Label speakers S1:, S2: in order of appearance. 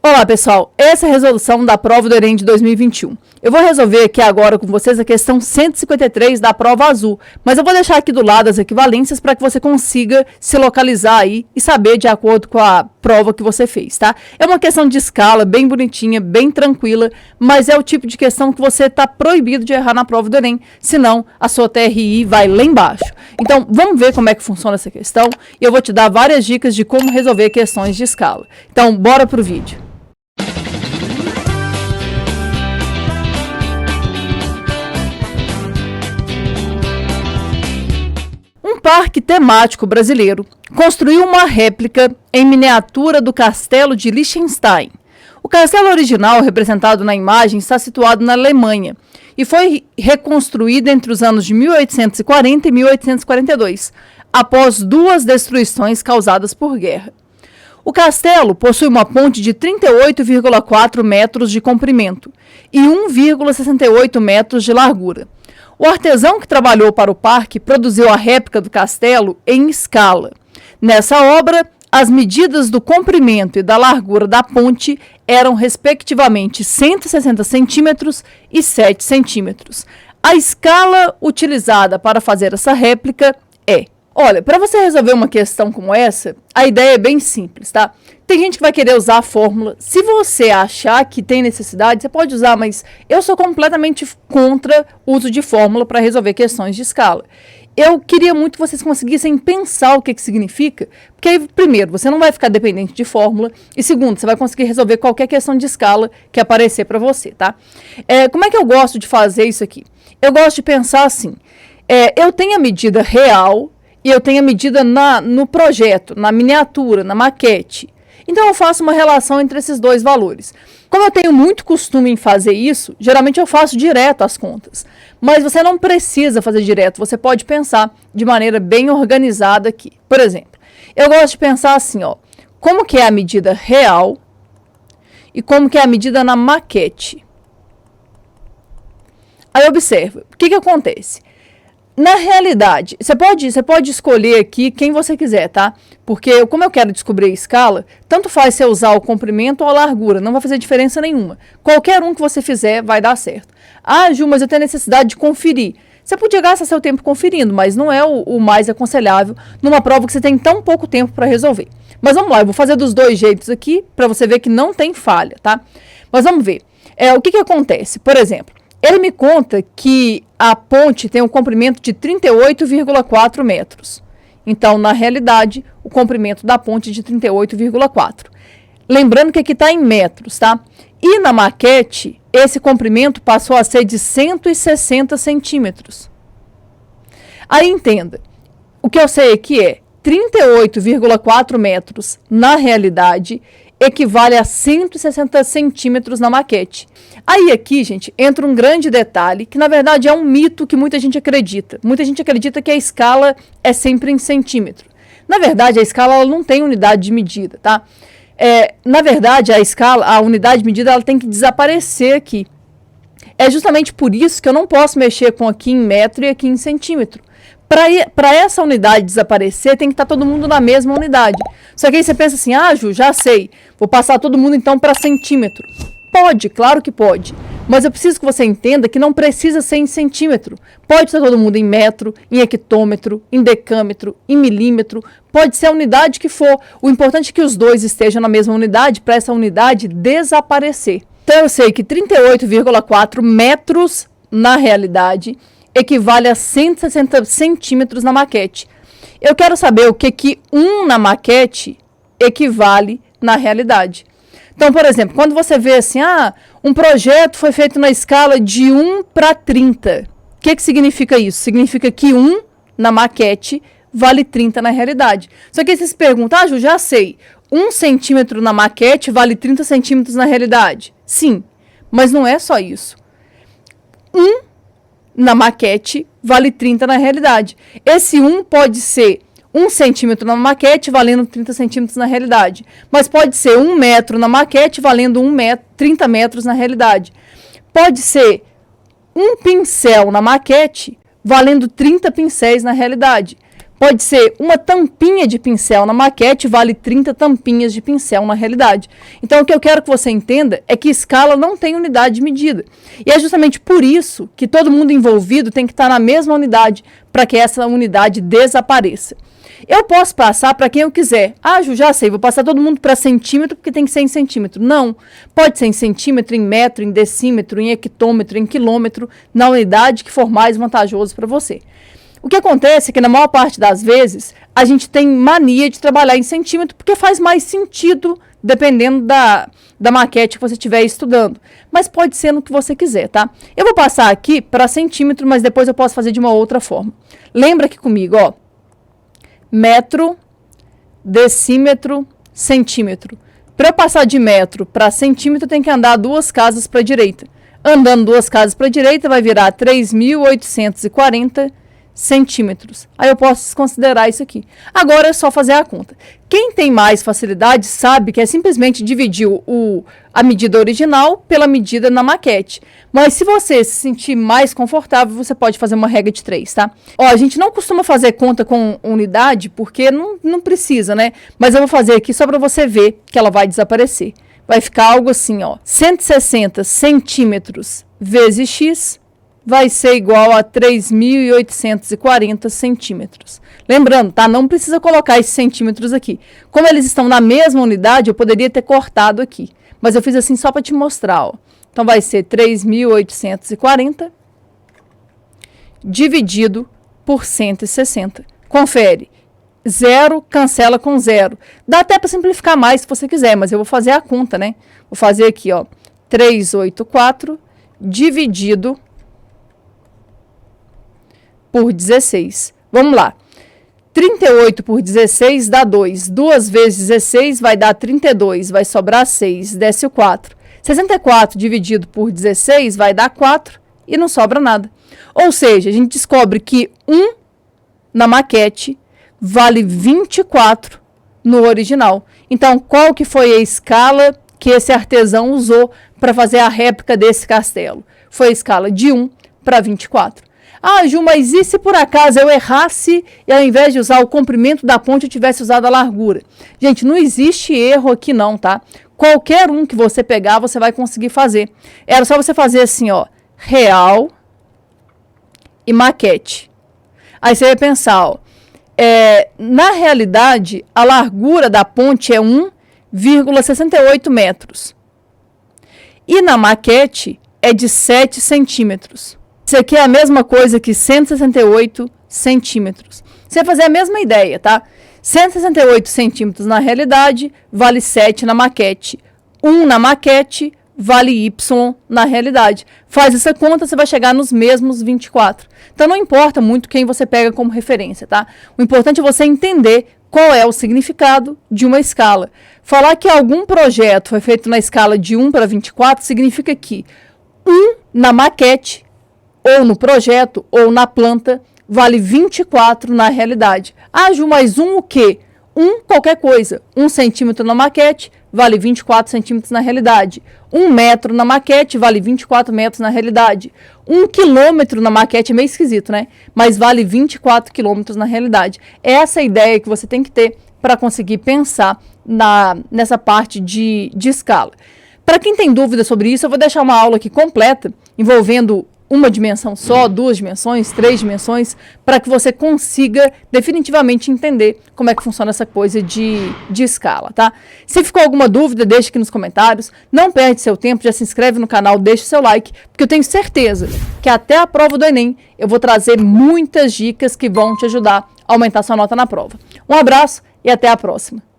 S1: Olá pessoal, essa é a resolução da prova do Enem de 2021. Eu vou resolver aqui agora com vocês a questão 153 da prova azul, mas eu vou deixar aqui do lado as equivalências para que você consiga se localizar aí e saber de acordo com a prova que você fez, tá? É uma questão de escala, bem bonitinha, bem tranquila, mas é o tipo de questão que você está proibido de errar na prova do Enem, senão a sua TRI vai lá embaixo. Então, vamos ver como é que funciona essa questão e eu vou te dar várias dicas de como resolver questões de escala. Então, bora pro vídeo. Um parque temático brasileiro construiu uma réplica em miniatura do castelo de Liechtenstein. O castelo original, representado na imagem, está situado na Alemanha e foi reconstruído entre os anos de 1840 e 1842, após duas destruições causadas por guerra. O castelo possui uma ponte de 38,4 metros de comprimento e 1,68 metros de largura. O artesão que trabalhou para o parque produziu a réplica do castelo em escala. Nessa obra, as medidas do comprimento e da largura da ponte eram respectivamente 160 centímetros e 7 centímetros. A escala utilizada para fazer essa réplica é... Olha, para você resolver uma questão como essa, a ideia é bem simples, tá? Tem gente que vai querer usar a fórmula. Se você achar que tem necessidade, você pode usar, mas eu sou completamente contra o uso de fórmula para resolver questões de escala. Eu queria muito que vocês conseguissem pensar o que significa, porque aí, primeiro, você não vai ficar dependente de fórmula, e segundo, você vai conseguir resolver qualquer questão de escala que aparecer para você, tá? Como é que eu gosto de fazer isso aqui? Eu gosto de pensar assim, eu tenho a medida real, e eu tenho a medida no projeto, na miniatura, na maquete. Então eu faço uma relação entre esses dois valores. Como eu tenho muito costume em fazer isso, geralmente eu faço direto as contas. Mas você não precisa fazer direto, você pode pensar de maneira bem organizada aqui. Por exemplo, eu gosto de pensar assim, ó, como que é a medida real e como que é a medida na maquete. Aí observa, o que acontece? Na realidade, você pode escolher aqui quem você quiser, tá? Porque como eu quero descobrir a escala, tanto faz você usar o comprimento ou a largura, não vai fazer diferença nenhuma. Qualquer um que você fizer vai dar certo. Ah, Ju, mas eu tenho necessidade de conferir. Você podia gastar seu tempo conferindo, mas não é o mais aconselhável numa prova que você tem tão pouco tempo para resolver. Mas vamos lá, eu vou fazer dos dois jeitos aqui para você ver que não tem falha, tá? Mas vamos ver. O que acontece? Por exemplo, ele me conta que a ponte tem um comprimento de 38,4 metros. Então, na realidade, o comprimento da ponte é de 38,4. Lembrando que aqui está em metros, tá? E na maquete, esse comprimento passou a ser de 160 centímetros. Aí entenda, o que eu sei aqui é 38,4 metros na realidade equivale a 160 centímetros na maquete. Aí aqui, gente, entra um grande detalhe, que na verdade é um mito que muita gente acredita. Muita gente acredita que a escala é sempre em centímetro. Na verdade, a escala ela não tem unidade de medida, tá? Na verdade, a unidade de medida ela tem que desaparecer aqui. É justamente por isso que eu não posso mexer com aqui em metro e aqui em centímetro. Para essa unidade desaparecer, tem que estar todo mundo na mesma unidade. Só que aí você pensa assim, ah, Ju, já sei, vou passar todo mundo então para centímetro. Pode, claro que pode, mas eu preciso que você entenda que não precisa ser em centímetro. Pode ser todo mundo em metro, em hectômetro, em decâmetro, em milímetro, pode ser a unidade que for. O importante é que os dois estejam na mesma unidade para essa unidade desaparecer. Então eu sei que 38,4 metros na realidade equivale a 160 centímetros na maquete. Eu quero saber o que 1 na maquete equivale na realidade. Então, por exemplo, quando você vê assim, um projeto foi feito na escala de 1 para 30. O que significa isso? Significa que 1 na maquete vale 30 na realidade. Só que aí você se pergunta, Ju, já sei, 1 centímetro na maquete vale 30 centímetros na realidade? Sim, mas não é só isso. 1 na maquete vale 30 na realidade. Esse 1 pode ser 1 centímetro na maquete valendo 30 centímetros na realidade. Mas pode ser 1 metro na maquete valendo 30 metros na realidade. Pode ser 1 pincel na maquete valendo 30 pincéis na realidade. Pode ser uma tampinha de pincel na maquete, vale 30 tampinhas de pincel na realidade. Então, o que eu quero que você entenda é que escala não tem unidade de medida. E é justamente por isso que todo mundo envolvido tem que estar na mesma unidade, para que essa unidade desapareça. Eu posso passar para quem eu quiser. Ah, Ju, já sei, vou passar todo mundo para centímetro, porque tem que ser em centímetro. Não, pode ser em centímetro, em metro, em decímetro, em hectômetro, em quilômetro, na unidade que for mais vantajoso para você. O que acontece é que na maior parte das vezes a gente tem mania de trabalhar em centímetro porque faz mais sentido dependendo da maquete que você estiver estudando. Mas pode ser no que você quiser, tá? Eu vou passar aqui para centímetro, mas depois eu posso fazer de uma outra forma. Lembra aqui comigo, ó. Metro, decímetro, centímetro. Para eu passar de metro para centímetro, eu tenho que andar 2 casas para a direita. Andando 2 casas para a direita, vai virar 3.840 centímetros. Aí eu posso desconsiderar isso aqui. Agora é só fazer a conta. Quem tem mais facilidade sabe que é simplesmente dividir a medida original pela medida na maquete. Mas se você se sentir mais confortável, você pode fazer uma regra de 3, tá? Ó, a gente não costuma fazer conta com unidade porque não precisa, né? Mas eu vou fazer aqui só para você ver que ela vai desaparecer. Vai ficar algo assim, ó. 160 centímetros vezes x vai ser igual a 3.840 centímetros. Lembrando, tá? Não precisa colocar esses centímetros aqui. Como eles estão na mesma unidade, eu poderia ter cortado aqui. Mas eu fiz assim só para te mostrar, ó. Então, vai ser 3.840 dividido por 160. Confere. 0 cancela com 0. Dá até para simplificar mais se você quiser, mas eu vou fazer a conta, né? Vou fazer aqui, ó. 384 dividido por 16. Vamos lá. 38 por 16 dá 2. 2 vezes 16 vai dar 32. Vai sobrar 6. Desce o 4. 64 dividido por 16 vai dar 4 e não sobra nada. Ou seja, a gente descobre que 1 na maquete vale 24 no original. Então, qual que foi a escala que esse artesão usou para fazer a réplica desse castelo? Foi a escala de 1 para 24. Ah, Ju, mas e se por acaso eu errasse e ao invés de usar o comprimento da ponte eu tivesse usado a largura? Gente, não existe erro aqui não, tá? Qualquer um que você pegar, você vai conseguir fazer. Era só você fazer assim, ó, real e maquete. Aí você vai pensar, ó, na realidade, a largura da ponte é 1,68 metros. E na maquete é de 7 centímetros. Isso aqui é a mesma coisa que 168 centímetros. Você vai fazer a mesma ideia, tá? 168 centímetros na realidade vale 7 na maquete. 1 na maquete vale Y na realidade. Faz essa conta, você vai chegar nos mesmos 24. Então não importa muito quem você pega como referência, tá? O importante é você entender qual é o significado de uma escala. Falar que algum projeto foi feito na escala de 1 para 24 significa que 1 na maquete, ou no projeto, ou na planta, vale 24 na realidade. Ah, Ju, mas 1 o quê? 1 qualquer coisa. 1 centímetro na maquete vale 24 centímetros na realidade. 1 metro na maquete vale 24 metros na realidade. 1 quilômetro na maquete é meio esquisito, né? Mas vale 24 quilômetros na realidade. Essa é a ideia que você tem que ter para conseguir pensar nessa parte de escala. Para quem tem dúvida sobre isso, eu vou deixar uma aula aqui completa envolvendo uma dimensão só, 2 dimensões, 3 dimensões, para que você consiga definitivamente entender como é que funciona essa coisa de escala, tá? Se ficou alguma dúvida, deixe aqui nos comentários. Não perde seu tempo, já se inscreve no canal, deixe seu like, porque eu tenho certeza que até a prova do Enem eu vou trazer muitas dicas que vão te ajudar a aumentar sua nota na prova. Um abraço e até a próxima.